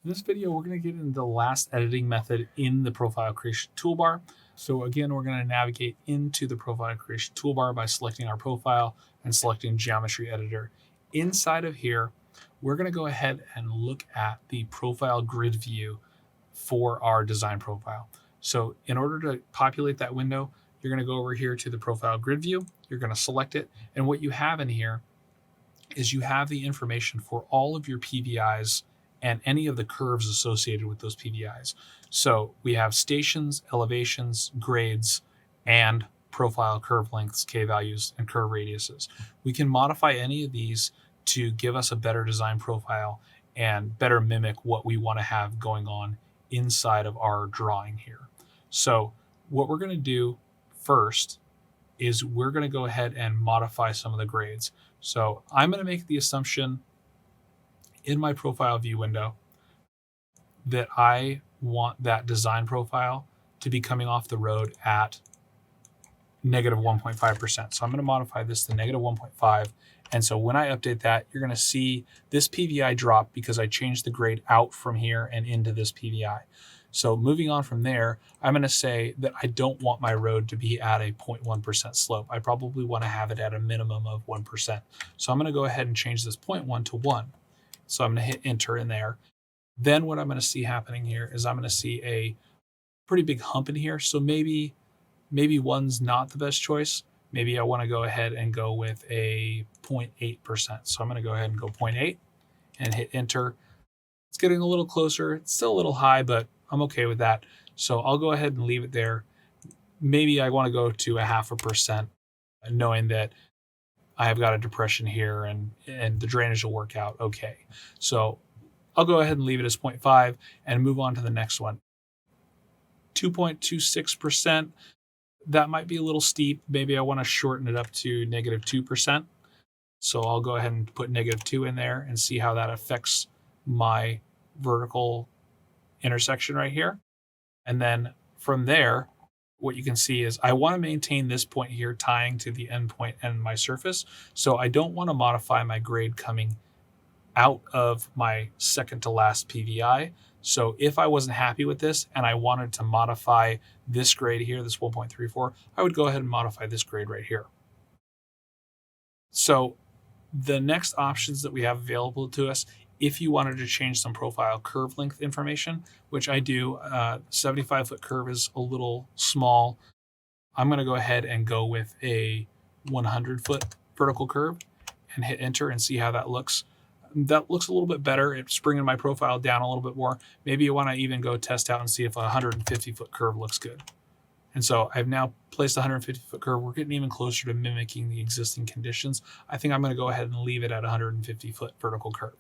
In this video, we're going to get into the last editing method in the profile creation toolbar. So again, we're going to navigate into the profile creation toolbar by selecting our profile and selecting geometry editor. Inside of here, we're going to go ahead and look at the profile grid view for our design profile. So in order to populate that window, you're going to go over here to the profile grid view. You're going to select it. And what you have in here is you have the information for all of your PVIs and any of the curves associated with those PVIs. So we have stations, elevations, grades, and profile curve lengths, K values, and curve radiuses. We can modify any of these to give us a better design profile and better mimic what we want to have going on inside of our drawing here. So what we're going to do first is we're going to go ahead and modify some of the grades. So I'm going to make the assumption in my profile view window that I want that design profile to be coming off the road at negative 1.5%. So I'm going to modify this to negative 1.5. And so when I update that, you're going to see this PVI drop because I changed the grade out from here and into this PVI. So moving on from there, I'm going to say that I don't want my road to be at a 0.1% slope. I probably want to have it at a minimum of 1%. So I'm going to go ahead and change this 0.1 to 1. So I'm going to hit enter in there. Then what I'm going to see happening here is I'm going to see a pretty big hump in here. So maybe one's not the best choice. Maybe I want to go ahead and go with a 0.8%. So I'm going to go ahead and go 0.8 and hit enter. It's getting a little closer. It's still a little high, but I'm okay with that. So I'll go ahead and leave it there. Maybe I want to go to a 0.5%, knowing that I have got a depression here and the drainage will work out okay. So I'll go ahead and leave it as 0.5 and move on to the next one. 2.26%, that might be a little steep. Maybe I want to shorten it up to negative 2%. So I'll go ahead and put negative 2 in there and see how that affects my vertical intersection right here. And then from there, what you can see is I want to maintain this point here tying to the end point and my surface. So I don't want to modify my grade coming out of my second to last PVI. So if I wasn't happy with this and I wanted to modify this grade here, this 1.34, I would go ahead and modify this grade right here. So the next options that we have available to us, if you wanted to change some profile curve length information, which I do, 75-foot curve is a little small. I'm going to go ahead and go with a 100-foot vertical curve and hit enter and see how that looks. That looks a little bit better. It's bringing my profile down a little bit more. Maybe you want to even go test out and see if a 150-foot curve looks good. And so I've now placed a 150-foot curve. We're getting even closer to mimicking the existing conditions. I think I'm going to go ahead and leave it at a 150-foot vertical curve.